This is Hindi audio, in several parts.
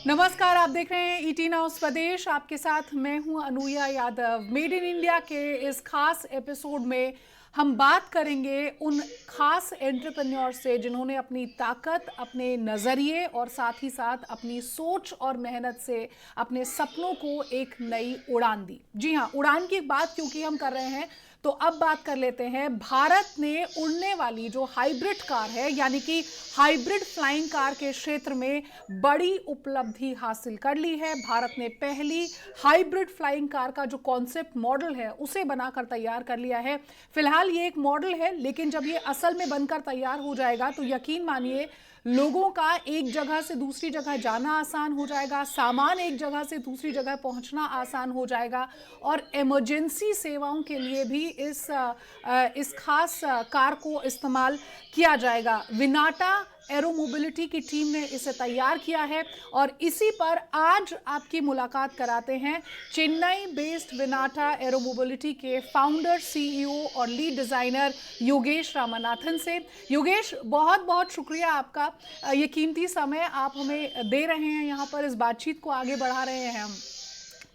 नमस्कार, आप देख रहे हैं ईटी नाउ स्वदेश। आपके साथ मैं हूं अनूया यादव। मेड इन इंडिया के इस खास एपिसोड में हम बात करेंगे उन खास एंटरप्रेन्योर से जिन्होंने अपनी ताकत, अपने नज़रिए और साथ ही साथ अपनी सोच और मेहनत से अपने सपनों को एक नई उड़ान दी। जी हाँ, उड़ान की बात क्योंकि हम कर रहे हैं तो अब बात कर लेते हैं। भारत ने उड़ने वाली जो हाइब्रिड कार है, यानी कि हाइब्रिड फ्लाइंग कार के क्षेत्र में बड़ी उपलब्धि हासिल कर ली है। भारत ने पहली हाइब्रिड फ्लाइंग कार का जो कॉन्सेप्ट मॉडल है उसे बनाकर तैयार कर लिया है। फिलहाल ये एक मॉडल है, लेकिन जब ये असल में बनकर तैयार हो जाएगा तो यकीन मानिए लोगों का एक जगह से दूसरी जगह जाना आसान हो जाएगा, सामान एक जगह से दूसरी जगह पहुंचना आसान हो जाएगा और इमरजेंसी सेवाओं के लिए भी इस खास कार को इस्तेमाल किया जाएगा। विनाटा एरो मोबिलिटी की टीम ने इसे तैयार किया है और इसी पर आज आपकी मुलाकात कराते हैं चेन्नई बेस्ड विनाटा एरो मोबिलिटी के फाउंडर, सीईओ और लीड डिजाइनर योगेश रामनाथन से। योगेश, बहुत बहुत शुक्रिया आपका। ये कीमती समय आप हमें दे रहे हैं, यहाँ पर इस बातचीत को आगे बढ़ा रहे हैं हम।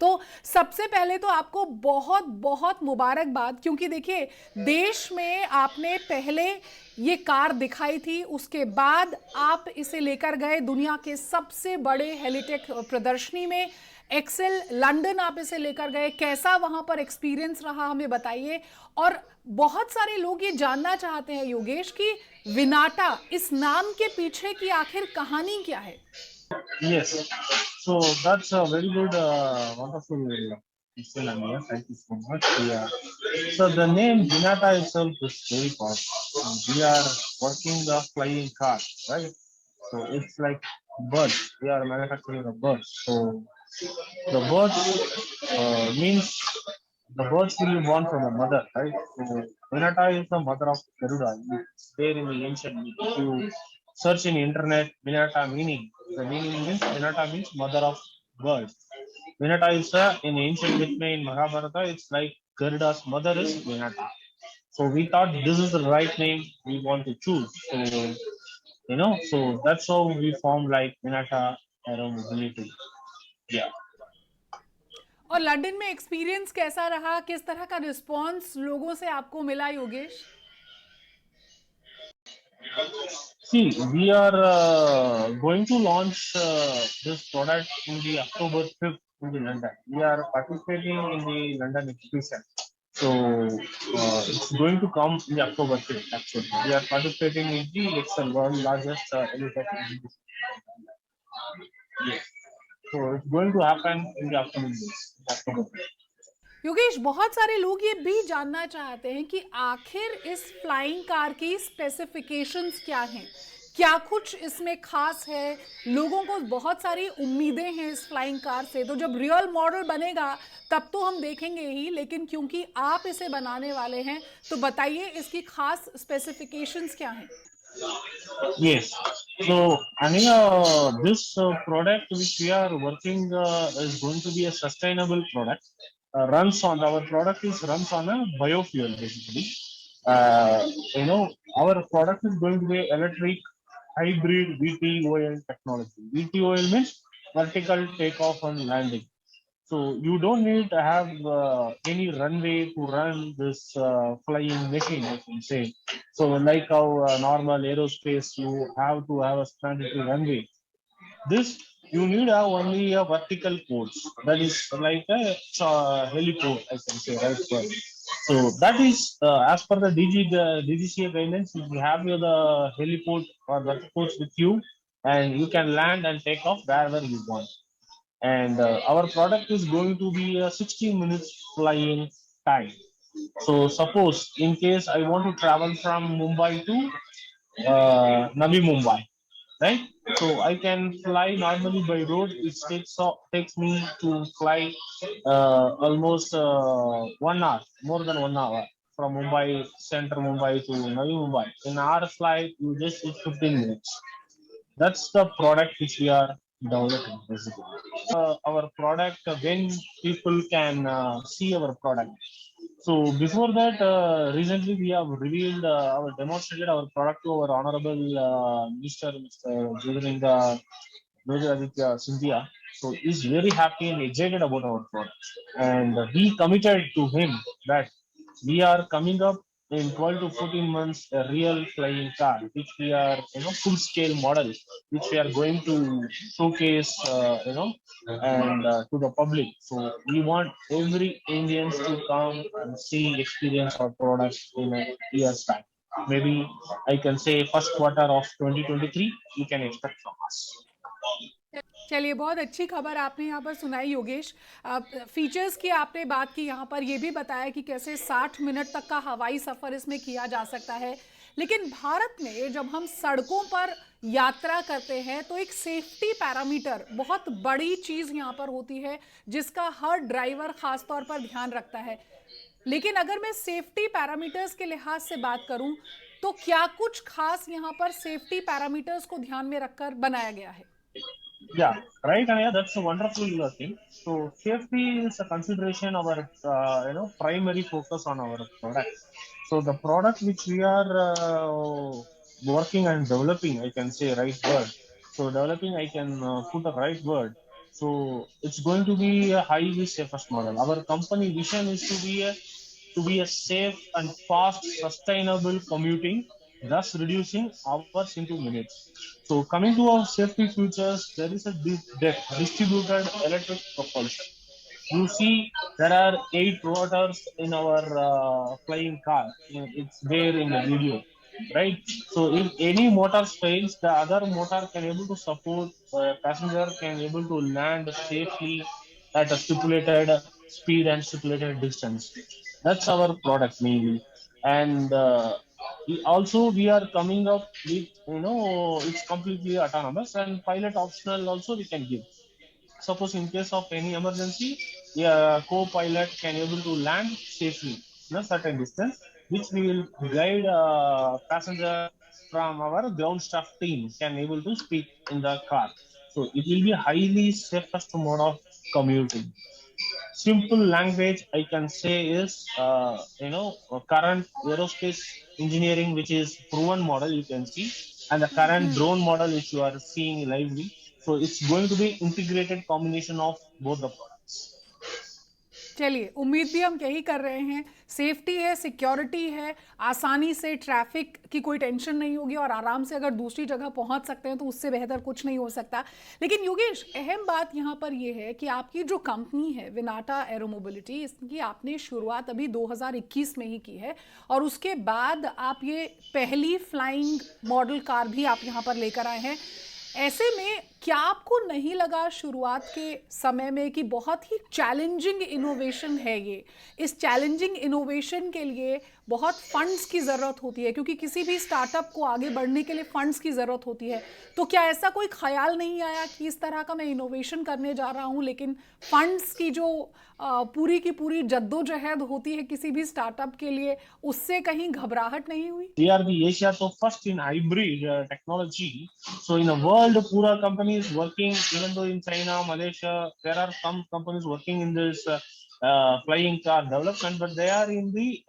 तो सबसे पहले तो आपको बहुत बहुत मुबारकबाद, क्योंकि देखिए देश में आपने पहले ये कार दिखाई थी, उसके बाद आप इसे लेकर गए दुनिया के सबसे बड़े हेलीटेक प्रदर्शनी में, एक्सेल लंदन आप इसे लेकर गए। कैसा वहां पर एक्सपीरियंस रहा, हमें बताइए। और बहुत सारे लोग ये जानना चाहते हैं योगेश कि विनाटा, इस नाम के पीछे की आखिर कहानी क्या है। Yes, so that's a very good, wonderful question, Ania. Thank you so much. Yeah. So the name Vinata itself is very powerful. We are working the flying car, right? So it's like birds. We are manufacturing a bird. So the birds means the birds will be born from a mother, right? So Vinata is the mother of Garuda. It's there in the ancient. If you search in internet, Vinata meaning. The meaning means Vinata means mother of birds. Vinata is in ancient Mythme in Mahabharata. It's like Garuda's mother is Vinata. So we thought this is the right name we want to choose. So so that's how we formed like Vinata Aero Mobility. Yeah. और लंदन में एक्सपीरियंस कैसा रहा, किस तरह का रिस्पांस लोगों से आपको मिला Yogesh. See, we are going to launch this product in the October 5th in the London. We are participating in the London exhibition. So it's going to come in the October 5th actually. We are participating in the Excel world largest elite exhibition. Yes. So it's going to happen in the upcoming days. October 5th. Yogesh, बहुत सारे लोग ये भी जानना चाहते हैं कि आखिर इस फ्लाइंग कार की स्पेसिफिकेशंस क्या हैं, क्या कुछ इसमें खास है। लोगों को बहुत सारी उम्मीदें हैं इस फ्लाइंग कार से, तो जब रियल मॉडल बनेगा तब तो हम देखेंगे ही, लेकिन क्योंकि आप इसे बनाने वाले हैं तो बताइए इसकी खास स्पेसिफिकेशंस क्या हैं। Yes. So, Ania, this product which we are working is going to be a sustainable product. Runs on our product is runs on a biofuel basically. Uh, our product is going to be electric hybrid VTOL technology. VTOL means vertical takeoff and landing. So you don't need to have any runway to run this flying machine, I can say. So like how normal aerospace, you have to have a standard runway. This you need only a vertical course. That is like a heliport, I can say, right? So that is as per the DGCA guidelines. You have the heliport or vertiport with you, and you can land and take off wherever you want. And our product is going to be a 60 minutes flying time. So suppose in case I want to travel from Mumbai to Navi Mumbai, right? So I can fly normally by road. It takes me to fly almost 1 hour, more than 1 hour from Mumbai, center Mumbai to Navi Mumbai. In our flight, you just take 15 minutes. That's the product which we are developing basically. Our product when people can see our product. So before that, recently we have revealed our demonstrated our product to our honorable Minister, Mr. Jyotirlinga Jyotiraditya Scindia. So he's very happy and excited about our product. And we committed to him that we are coming up in 12 to 14 months a real flying car, which we are, full scale model, which we are going to showcase, and to the public. So we want every Indians to come and see, experience our product in a year's time. Maybe I can say first quarter of 2023, you can expect from us. चलिए, बहुत अच्छी खबर आपने यहाँ पर सुनाई योगेश। फीचर्स की आपने बात की, यहाँ पर ये भी बताया कि कैसे 60 मिनट तक का हवाई सफ़र इसमें किया जा सकता है। लेकिन भारत में जब हम सड़कों पर यात्रा करते हैं तो एक सेफ्टी पैरामीटर बहुत बड़ी चीज़ यहाँ पर होती है, जिसका हर ड्राइवर ख़ास तौर पर ध्यान रखता है। लेकिन अगर मैं सेफ्टी पैरामीटर्स के लिहाज से बात करूँ तो क्या कुछ खास यहाँ पर सेफ्टी पैरामीटर्स को ध्यान में रखकर बनाया गया है? Yeah, right, Anya, that's a wonderful thing. So safety is a consideration our primary focus on our product. So the product which we are working and developing, I can say right word. So developing, I can put the right word. So it's going to be a highly safest model. Our company vision is to be a safe and fast, sustainable commuting, thus reducing hours into minutes. So coming to our safety features, there is a distributed electric propulsion. You see, there are 8 rotors in our flying car. It's there in the video, right? So if any motor fails, the other motor can able to support passenger can able to land safely at a stipulated speed and stipulated distance. That's our product mainly, and we are coming up with it's completely autonomous and pilot optional also we can give. Suppose in case of any emergency, a co-pilot can able to land safely in a certain distance, which we will guide passenger from our ground staff team can able to speak in the car. So it will be highly safest mode of commuting. Simple language I can say is, current aerospace engineering, which is proven model you can see, and the current drone model which you are seeing lively. So it's going to be integrated combination of both the products. चलिए, उम्मीद भी हम यही कर रहे हैं। सेफ्टी है, सिक्योरिटी है, आसानी से ट्रैफिक की कोई टेंशन नहीं होगी और आराम से अगर दूसरी जगह पहुंच सकते हैं तो उससे बेहतर कुछ नहीं हो सकता। लेकिन योगेश, अहम बात यहाँ पर ये है कि आपकी जो कंपनी है विनाटा एरो मोबिलिटी, इसकी आपने शुरुआत अभी 2021 में ही की है और उसके बाद आप ये पहली फ्लाइंग मॉडल कार भी आप यहाँ पर लेकर आए हैं। ऐसे में क्या आपको नहीं लगा शुरुआत के समय में कि बहुत ही चैलेंजिंग इनोवेशन है ये? इस चैलेंजिंग इनोवेशन के लिए बहुत फंड्स की ज़रूरत होती है, क्योंकि किसी भी स्टार्टअप को आगे बढ़ने के लिए फंड्स की ज़रूरत होती है। तो क्या ऐसा कोई ख्याल नहीं आया कि इस तरह का मैं इनोवेशन करने जा रहा हूँ, लेकिन फंड्स की जो पूरी की पूरी जद्दोजहद होती है किसी भी स्टार्टअप के लिए, उससे कहीं घबराहट नहीं हुई? We are the Asia so first in hybrid technology. So in the world, pura companies working, even though in China, Malaysia, there are some companies working in this flying car development, but they are in the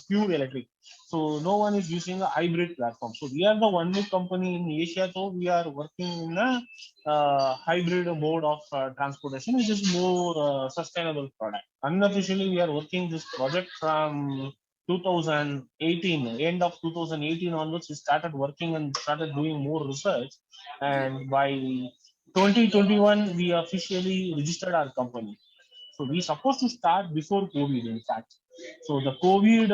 pure electric. So no one is using a hybrid platform. So we are the only company in Asia, so we are working in a hybrid mode of transportation, which is more sustainable product. Unofficially, we are working this project from 2018, end of 2018 onwards, we started working and started doing more research. And by 2021, we officially registered our company. So we supposed to start before COVID, in fact. So the COVID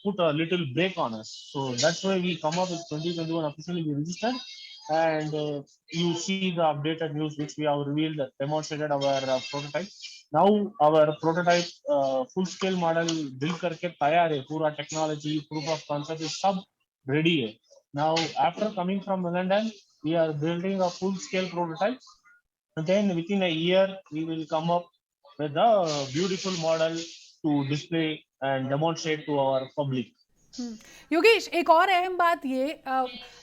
put a little break on us. So that's why we come up with 2021 officially we registered. And you see the updated news which we have revealed, demonstrated our prototype. Now our prototype full scale model build करके तैयार है, पूरा technology proof of concept is सब ready है. Now after coming from London, we are building a full scale prototype. And then within a year we will come up with a beautiful model to display and demonstrate to our public. Yogesh, एक और अहम बात ये,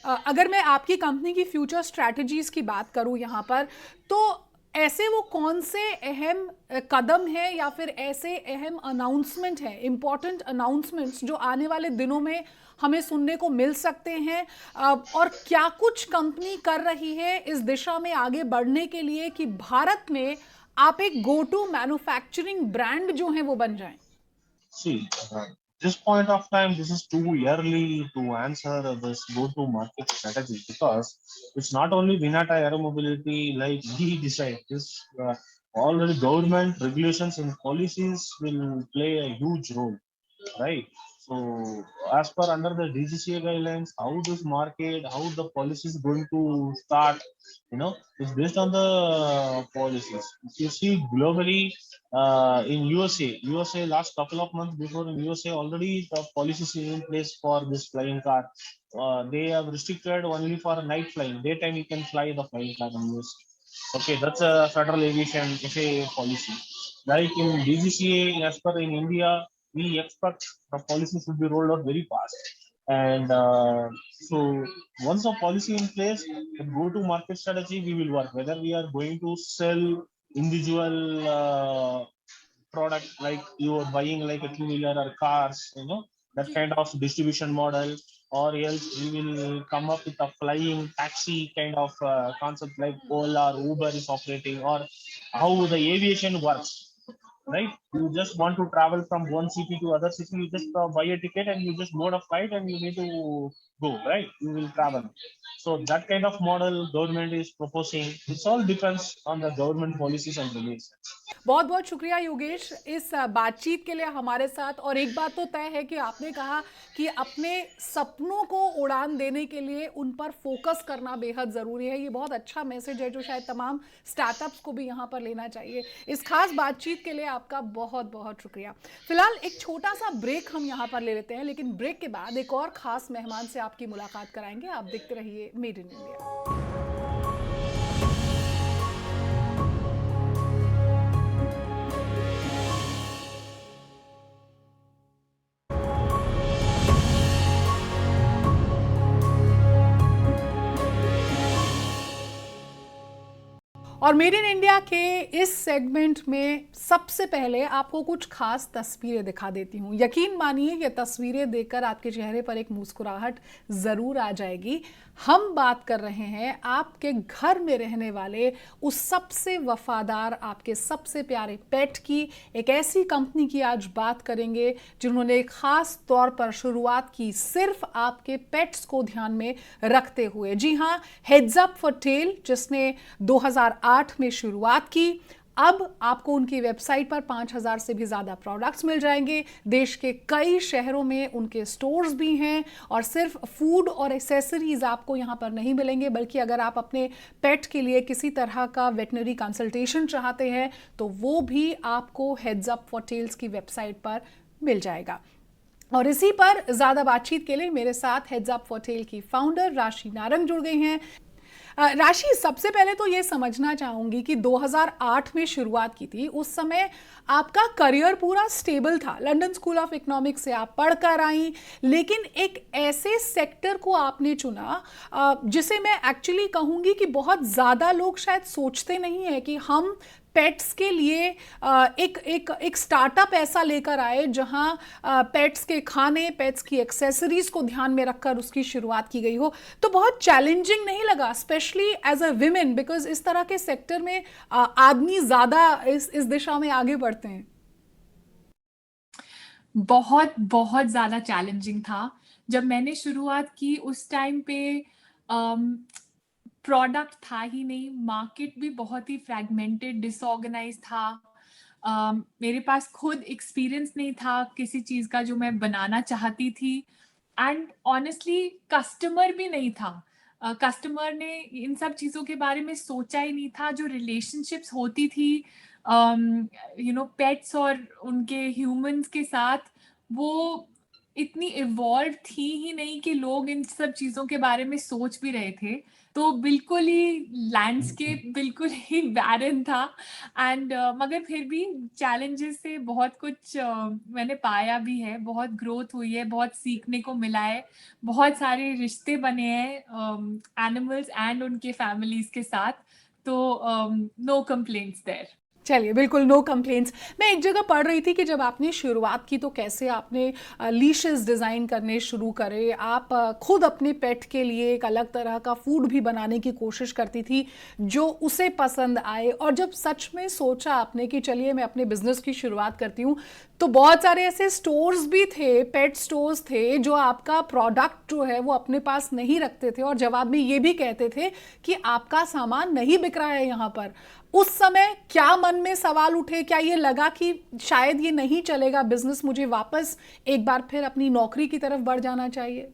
अगर मैं आपकी कंपनी की फ्यूचर स्ट्रैटेजीज की बात करूं यहाँ पर, तो ऐसे वो कौन से अहम कदम है या फिर ऐसे अहम अनाउंसमेंट है, इंपॉर्टेंट अनाउंसमेंट्स जो आने वाले दिनों में हमें सुनने को मिल सकते हैं, और क्या कुछ कंपनी कर रही है इस दिशा में आगे बढ़ने के लिए कि भारत में आप एक गो टू मैन्युफैक्चरिंग ब्रांड जो है वो बन जाएं? See, this point of time, this is too early to answer this go-to-market strategy because it's not only Vinata Aero Mobility like we decide. This all the government regulations and policies will play a huge role, right? So, as per under the DGCA guidelines, how this market, how the policy is going to start, is based on the policies. If you see globally, in USA last couple of months before in USA already the policies is in place for this flying car. They have restricted only for night flying. Daytime you can fly the flying car in USA. Okay, that's a Federal Aviation FAA policy. Like in DGCA, as per in India, we expect the policy should be rolled out very fast. And so once a policy in place, the go-to-market strategy we will work. Whether we are going to sell individual product like you are buying like a two-wheeler or cars, that kind of distribution model, or else we will come up with a flying taxi kind of concept like Ola or Uber is operating, or how the aviation works, right? You just want to travel from one city to other city, you just buy a ticket and you just board a flight and you need to go, right? You will travel. So that kind of model government is proposing. It all depends on the government policies and regulations. बहुत बहुत शुक्रिया योगेश इस बातचीत के लिए हमारे साथ। और एक बात तो तय है कि आपने कहा कि अपने सपनों को उड़ान देने के लिए उन पर फोकस करना बेहद ज़रूरी है। ये बहुत अच्छा मैसेज है जो शायद तमाम स्टार्टअप्स को भी यहाँ पर लेना चाहिए। इस खास बातचीत के लिए आपका बहुत बहुत शुक्रिया। फिलहाल एक छोटा सा ब्रेक हम यहाँ पर ले लेते हैं, लेकिन ब्रेक के बाद एक और ख़ास मेहमान से आपकी मुलाकात कराएंगे। आप देखते रहिए मेड इन इंडिया। और मेड इन इंडिया के इस सेगमेंट में सबसे पहले आपको कुछ खास तस्वीरें दिखा देती हूँ। यकीन मानिए ये तस्वीरें देखकर आपके चेहरे पर एक मुस्कुराहट ज़रूर आ जाएगी। हम बात कर रहे हैं आपके घर में रहने वाले उस सबसे वफादार, आपके सबसे प्यारे पेट की। एक ऐसी कंपनी की आज बात करेंगे जिन्होंने खास तौर पर शुरुआत की सिर्फ आपके पेट्स को ध्यान में रखते हुए। जी हाँ, हेड्स अप फॉर टेल, जिसने 2008 में शुरुआत की। अब आपको उनकी वेबसाइट पर 5000 से भी ज़्यादा प्रोडक्ट्स मिल जाएंगे। देश के कई शहरों में उनके स्टोर्स भी हैं। और सिर्फ फूड और एसेसरीज आपको यहाँ पर नहीं मिलेंगे, बल्कि अगर आप अपने पेट के लिए किसी तरह का वेटनरी कंसल्टेशन चाहते हैं तो वो भी आपको हेड्स अप फॉर टेल्स की वेबसाइट पर मिल जाएगा। और इसी पर ज़्यादा बातचीत के लिए मेरे साथ हेड्स अप फॉर टेल की फाउंडर राशि नारंग जुड़ गई हैं। राशि, सबसे पहले तो ये समझना चाहूंगी कि 2008 में शुरुआत की थी, उस समय आपका करियर पूरा स्टेबल था। लंदन स्कूल ऑफ इकोनॉमिक्स से आप पढ़कर आई, लेकिन एक ऐसे सेक्टर को आपने चुना जिसे मैं एक्चुअली कहूंगी कि बहुत ज़्यादा लोग शायद सोचते नहीं है कि हम पेट्स के लिए एक स्टार्टअप ऐसा लेकर आए जहां पेट्स के खाने, पेट्स की एक्सेसरीज को ध्यान में रखकर उसकी शुरुआत की गई हो। तो बहुत चैलेंजिंग नहीं लगा, specially as a women, because इस तरह के सेक्टर में आदमी ज्यादा इस दिशा में आगे बढ़ते हैं। बहुत बहुत ज्यादा चैलेंजिंग था। जब मैंने शुरुआत की उस टाइम पे प्रोडक्ट था ही नहीं, मार्केट भी बहुत ही फ्रैगमेंटेड, डिसऑर्गेनाइज था। मेरे पास खुद एक्सपीरियंस नहीं था किसी चीज का जो मैं बनाना चाहती थी, एंड ऑनेस्टली कस्टमर भी नहीं था। कस्टमर ने इन सब चीजों के बारे में सोचा ही नहीं था। जो रिलेशनशिप्स होती थी पेट्स और उनके ह्यूमंस के साथ, वो इतनी इवॉल्व थी ही नहीं कि लोग इन सब चीजों के बारे में सोच भी रहे थे। तो बिल्कुल ही लैंडस्केप बिल्कुल ही बैरन था। एंड मगर फिर भी चैलेंजेस से बहुत कुछ मैंने पाया भी है, बहुत ग्रोथ हुई है, बहुत सीखने को मिला है, बहुत सारे रिश्ते बने हैं एनिमल्स एंड उनके फैमिलीज के साथ। तो नो कंप्लेंट्स देयर। चलिए, बिल्कुल नो कंप्लेंट्स। मैं एक जगह पढ़ रही थी कि जब आपने शुरुआत की तो कैसे आपने लीशेस डिज़ाइन करने शुरू करे, आप खुद अपने पेट के लिए एक अलग तरह का फूड भी बनाने की कोशिश करती थी जो उसे पसंद आए, और जब सच में सोचा आपने कि चलिए मैं अपने बिजनेस की शुरुआत करती हूँ, तो बहुत सारे ऐसे स्टोर्स भी थे, पेट स्टोर्स थे जो आपका प्रोडक्ट जो है वो अपने पास नहीं रखते थे और जवाब में ये भी कहते थे कि आपका सामान नहीं बिक रहा है यहाँ पर। उस समय क्या मन में सवाल उठे, क्या ये लगा कि शायद ये नहीं चलेगा बिजनेस, मुझे वापस एक बार फिर अपनी नौकरी की तरफ बढ़ जाना चाहिए?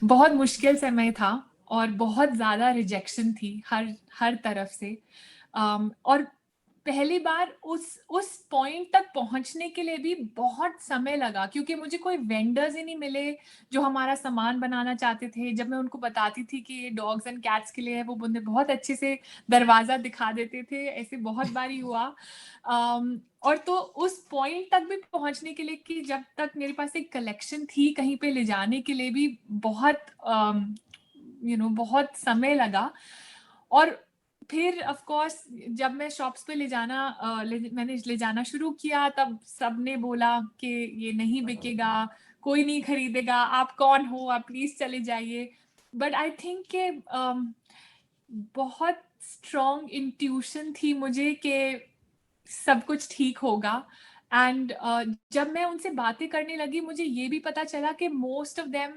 बहुत मुश्किल समय था और बहुत ज़्यादा रिजेक्शन थी हर हर तरफ से। और पहली बार उस पॉइंट तक पहुंचने के लिए भी बहुत समय लगा, क्योंकि मुझे कोई वेंडर्स ही नहीं मिले जो हमारा सामान बनाना चाहते थे। जब मैं उनको बताती थी कि ये डॉग्स एंड कैट्स के लिए है, वो मुझे बहुत अच्छे से दरवाज़ा दिखा देते थे। ऐसे बहुत बारी हुआ। और तो उस पॉइंट तक भी पहुंचने के लिए कि जब तक मेरे पास एक कलेक्शन थी कहीं पे ले जाने के लिए भी बहुत बहुत समय लगा। और फिर ऑफ कोर्स जब मैं शॉप्स पे मैंने ले जाना शुरू किया, तब सबने बोला कि ये नहीं बिकेगा, कोई नहीं खरीदेगा, आप कौन हो, आप प्लीज चले जाइए। बट आई थिंक कि बहुत स्ट्रॉन्ग इंट्यूशन थी मुझे कि सब कुछ ठीक होगा। एंड जब मैं उनसे बातें करने लगी, मुझे ये भी पता चला कि मोस्ट ऑफ देम,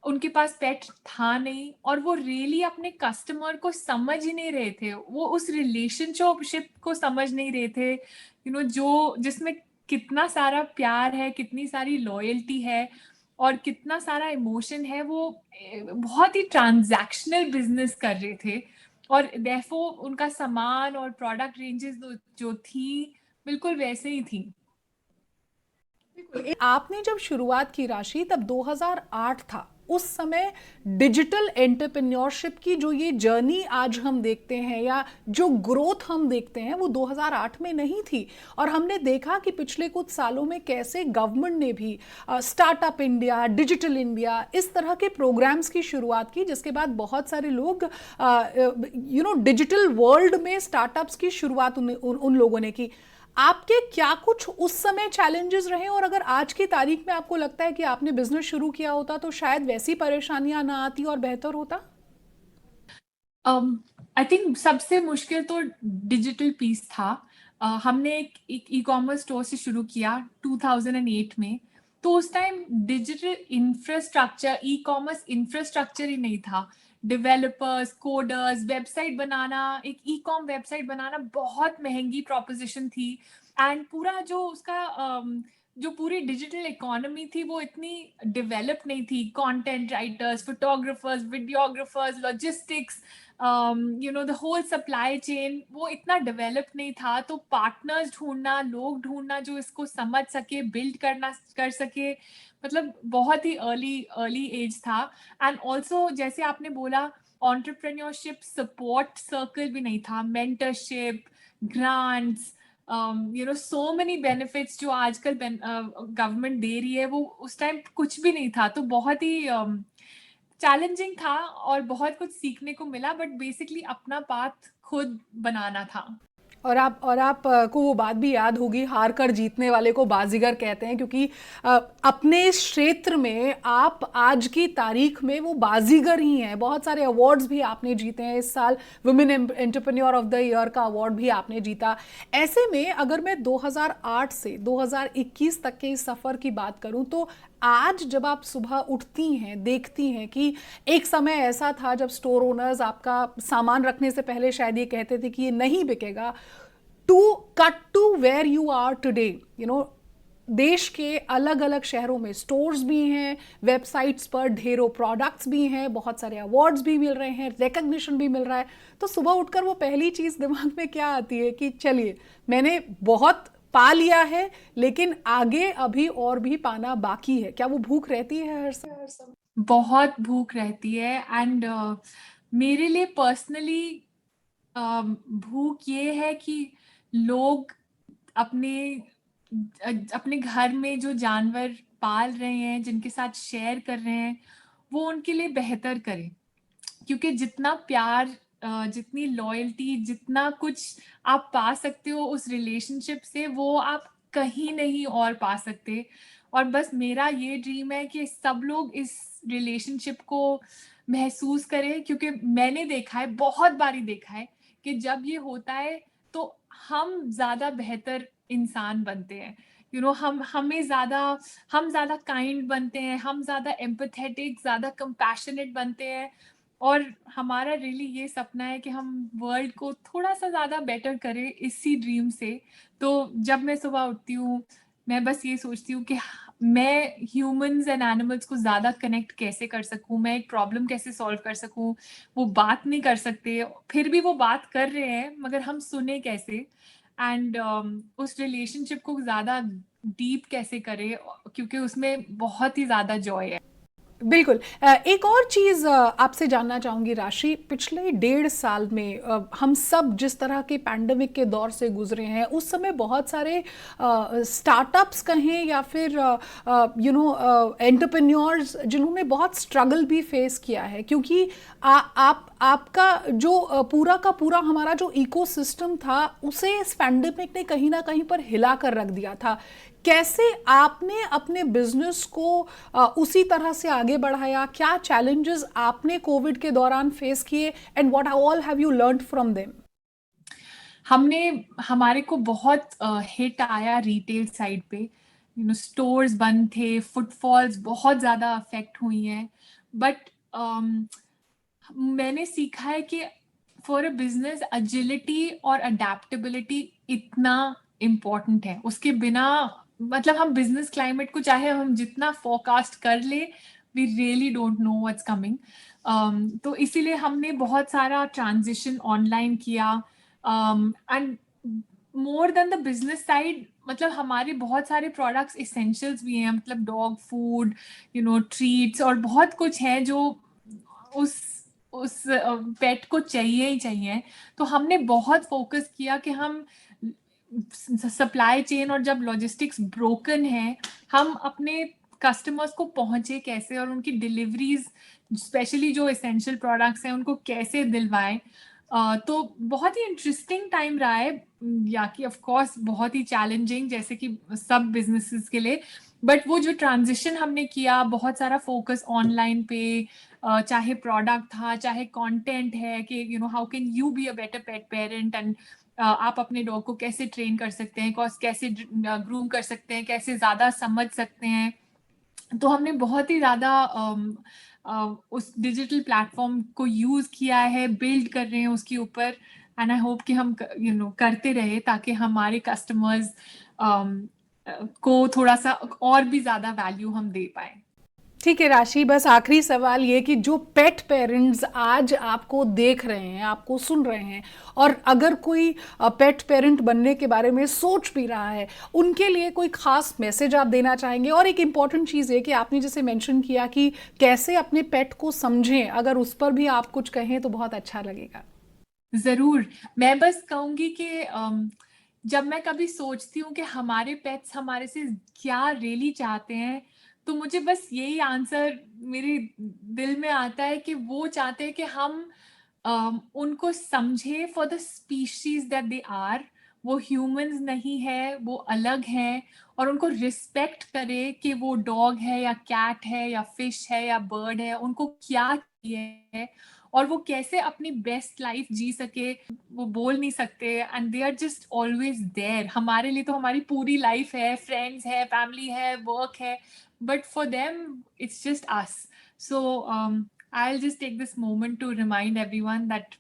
उनके पास पेट था नहीं और वो रियली अपने कस्टमर को समझ ही नहीं रहे थे। वो उस रिलेशनशिप को समझ नहीं रहे थे, जो जिसमें कितना सारा प्यार है, कितनी सारी लॉयल्टी है और कितना सारा इमोशन है। वो बहुत ही ट्रांजैक्शनल बिजनेस कर रहे थे और देयरफॉर उनका सामान और प्रोडक्ट रेंजेस जो थी बिल्कुल वैसे ही थी। आपने जब शुरुआत की राशि, तब 2008 था। उस समय डिजिटल एंटरप्रेन्योरशिप की जो ये जर्नी आज हम देखते हैं या जो ग्रोथ हम देखते हैं वो 2008 में नहीं थी। और हमने देखा कि पिछले कुछ सालों में कैसे गवर्नमेंट ने भी स्टार्टअप इंडिया, डिजिटल इंडिया, इस तरह के प्रोग्राम्स की शुरुआत की, जिसके बाद बहुत सारे लोग डिजिटल वर्ल्ड में स्टार्टअप्स की शुरुआत उन लोगों ने की। आपके क्या कुछ उस समय चैलेंजेस रहे, और अगर आज की तारीख में आपको लगता है कि आपने बिजनेस शुरू किया होता तो शायद वैसी परेशानियां ना आती और बेहतर होता? आई थिंक सबसे मुश्किल तो डिजिटल पीस था। हमने एक ई कॉमर्स स्टोर से शुरू किया 2008 में। तो उस time digital infrastructure, e commerce infrastructure ही नहीं था। डेवलपर्स, कोडर्स, वेबसाइट बनाना, एक ई कॉम वेबसाइट बनाना बहुत महंगी प्रोपोजिशन थी। एंड पूरा जो उसका जो पूरी डिजिटल इकोनॉमी थी वो इतनी डेवलप नहीं थी। Content writers, photographers, videographers, logistics, the whole supply chain वो इतना डेवलप नहीं था। तो पार्टनर्स ढूंढना, लोग ढूंढना जो इसको समझ सके, बिल्ड कर सके, मतलब बहुत ही अर्ली एज था। एंड ऑल्सो जैसे आपने बोला, एंटरप्रेन्योरशिप सपोर्ट सर्कल भी नहीं था, mentorship, grants, so many benefits जो आजकल गवर्नमेंट दे रही है, वो उस टाइम कुछ भी नहीं था। तो बहुत ही चैलेंजिंग था और बहुत कुछ सीखने को मिला, बट बेसिकली अपना पाथ खुद बनाना था। और आप को वो बात भी याद होगी, हार कर जीतने वाले को बाजीगर कहते हैं, क्योंकि अपने इस क्षेत्र में आप आज की तारीख में वो बाजीगर ही हैं। बहुत सारे अवार्ड्स भी आपने जीते हैं। इस साल women entrepreneur of the year का अवार्ड भी आपने जीता। ऐसे में अगर मैं 2008 से 2021 तक के इस सफ़र की बात करूं, तो आज जब आप सुबह उठती हैं, देखती हैं कि एक समय ऐसा था जब स्टोर ओनर्स आपका सामान रखने से पहले शायद ये कहते थे कि ये नहीं बिकेगा, to cut to where you are today, देश के अलग अलग शहरों में स्टोर्स भी हैं, वेबसाइट्स पर ढेरों प्रोडक्ट्स भी हैं, बहुत सारे अवार्ड्स भी मिल रहे हैं, रिकग्निशन भी मिल रहा है। तो सुबह उठकर वो पहली चीज़ दिमाग में क्या आती है कि चलिए मैंने बहुत पा लिया है, लेकिन आगे अभी और भी पाना बाकी है? क्या वो भूख रहती है हर समय? बहुत भूख रहती है। एंड मेरे लिए पर्सनली भूख ये है कि लोग अपने अपने घर में जो जानवर पाल रहे हैं, जिनके साथ शेयर कर रहे हैं, वो उनके लिए बेहतर करें। क्योंकि जितना प्यार जितनी लॉयल्टी, जितना कुछ आप पा सकते हो उस रिलेशनशिप से, वो आप कहीं नहीं और पा सकते। और बस मेरा ये ड्रीम है कि सब लोग इस रिलेशनशिप को महसूस करें, क्योंकि मैंने देखा है, बहुत बारी देखा है कि जब ये होता है तो हम ज़्यादा बेहतर इंसान बनते हैं। हम ज़्यादा काइंड बनते हैं, हम ज़्यादा एम्पैथेटिक, ज़्यादा कंपैशनेट बनते हैं। और हमारा रियली ये सपना है कि हम वर्ल्ड को थोड़ा-सा ज़्यादा बेटर करें इसी ड्रीम से। तो जब मैं सुबह उठती हूँ, मैं बस ये सोचती हूँ कि मैं ह्यूमन्स एंड एनिमल्स को ज़्यादा कनेक्ट कैसे कर सकूँ, मैं एक प्रॉब्लम कैसे सॉल्व कर सकूँ। वो बात नहीं कर सकते, फिर भी वो बात कर रहे हैं, मगर हम सुने कैसे? एंड उस रिलेशनशिप को ज़्यादा डीप कैसे करें, क्योंकि उसमें बहुत ही ज़्यादा जॉय है। बिल्कुल। एक और चीज़ आपसे जानना चाहूँगी राशि, पिछले 1.5 साल में हम सब जिस तरह के पैंडेमिक के दौर से गुजरे हैं, उस समय बहुत सारे स्टार्टअप्स कहें या फिर एंटरप्रेन्योर्स जिन्होंने बहुत स्ट्रगल भी फेस किया है, क्योंकि आपका जो पूरा का पूरा हमारा जो इकोसिस्टम था, उसे इस पैंडेमिक ने कहीं ना कहीं पर हिला कर रख दिया था। कैसे आपने अपने बिजनेस को उसी तरह से आगे बढ़ाया? क्या चैलेंजेस आपने कोविड के दौरान फेस किए and what all have you learned from them? हमारे को बहुत हिट आया रिटेल साइड पे। स्टोर्स बंद थे, फुटफॉल्स बहुत ज़्यादा अफेक्ट हुई हैं। बट मैंने सीखा है कि फॉर अ बिजनेस एजिलिटी और अडेप्टेबिलिटी इतना इम्पोर्टेंट है। उसके बिना मतलब हम बिजनेस क्लाइमेट को चाहे हम जितना फोरकास्ट कर ले, we really don't know what's coming. तो इसीलिए हमने बहुत सारा ट्रांजिशन ऑनलाइन किया। And more than the business side, मतलब हमारे बहुत सारे प्रोडक्ट्स इसेंशियल्स भी हैं, मतलब डॉग फूड, ट्रीट्स और बहुत कुछ है जो उस पेट को चाहिए ही चाहिए। तो हमने बहुत फोकस किया कि हम सप्लाई चेन और जब लॉजिस्टिक्स ब्रोकन है, हम अपने कस्टमर्स को पहुंचे कैसे और उनकी डिलीवरीज, स्पेशली जो एसेंशियल प्रोडक्ट्स हैं, उनको कैसे दिलवाएं। तो बहुत ही इंटरेस्टिंग टाइम रहा है, या कि ऑफ कोर्स बहुत ही चैलेंजिंग, जैसे कि सब बिजनेसेस के लिए। बट वो जो ट्रांजिशन हमने किया, बहुत सारा फोकस ऑनलाइन पे, चाहे प्रोडक्ट था, चाहे कंटेंट है कि how can you be a better pet parent, and आप अपने डॉग को कैसे ट्रेन कर सकते हैं, कैसे ग्रूम कर सकते हैं, कैसे ज़्यादा समझ सकते हैं। तो हमने बहुत ही ज़्यादा उस डिजिटल प्लेटफॉर्म को यूज़ किया है, बिल्ड कर रहे हैं उसके ऊपर। एंड आई होप कि हम करते रहे, ताकि हमारे कस्टमर्स को थोड़ा सा और भी ज़्यादा वैल्यू हम दे पाए। ठीक है राशि, बस आखिरी सवाल ये कि जो पेट पेरेंट्स आज आपको देख रहे हैं, आपको सुन रहे हैं, और अगर कोई पेट पेरेंट बनने के बारे में सोच भी रहा है, उनके लिए कोई खास मैसेज आप देना चाहेंगे? और एक इम्पॉर्टेंट चीज़ है कि आपने जैसे मेंशन किया कि कैसे अपने पेट को समझें, अगर उस पर भी आप कुछ कहें तो बहुत अच्छा लगेगा। जरूर, मैं बस कहूंगी कि जब मैं कभी सोचती हूँ कि हमारे पेट्स हमारे से क्या रियली चाहते हैं, तो मुझे बस यही आंसर मेरे दिल में आता है कि वो चाहते हैं कि हम उनको समझे for the species that they are. वो ह्यूमंस नहीं है, वो अलग हैं, और उनको रिस्पेक्ट करे कि वो डॉग है या कैट है या फिश है या बर्ड है, उनको क्या चाहिए और वो कैसे अपनी बेस्ट लाइफ जी सके। वो बोल नहीं सकते, and they are just always there. हमारे लिए तो हमारी पूरी लाइफ है, फ्रेंड्स है, फैमिली है, वर्क है, but for them it's just us. So I'll just take this moment to remind everyone that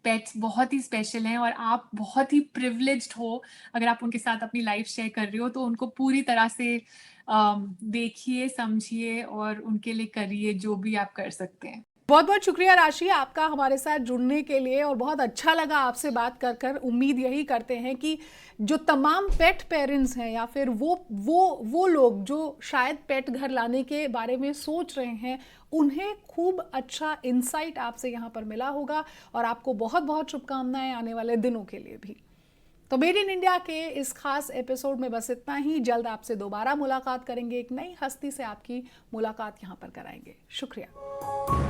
pets बहुत ही स्पेशल हैं, और आप बहुत ही प्रिविलेज्ड हो अगर आप उनके साथ अपनी लाइफ शेयर कर रहे हो। तो उनको पूरी तरह से देखिए, समझिए और उनके लिए करिए जो भी आप कर सकते हैं। बहुत बहुत शुक्रिया राशि आपका हमारे साथ जुड़ने के लिए, और बहुत अच्छा लगा आपसे बात कर कर। उम्मीद यही करते हैं कि जो तमाम पेट पेरेंट्स हैं या फिर वो लोग जो शायद पेट घर लाने के बारे में सोच रहे हैं, उन्हें खूब अच्छा इंसाइट आपसे यहाँ पर मिला होगा। और आपको बहुत बहुत शुभकामनाएं आने वाले दिनों के लिए भी। तो मेड इन इंडिया के इस खास एपिसोड में बस इतना ही। जल्द आपसे दोबारा मुलाकात करेंगे, एक नई हस्ती से आपकी मुलाकात यहाँ पर कराएंगे। शुक्रिया।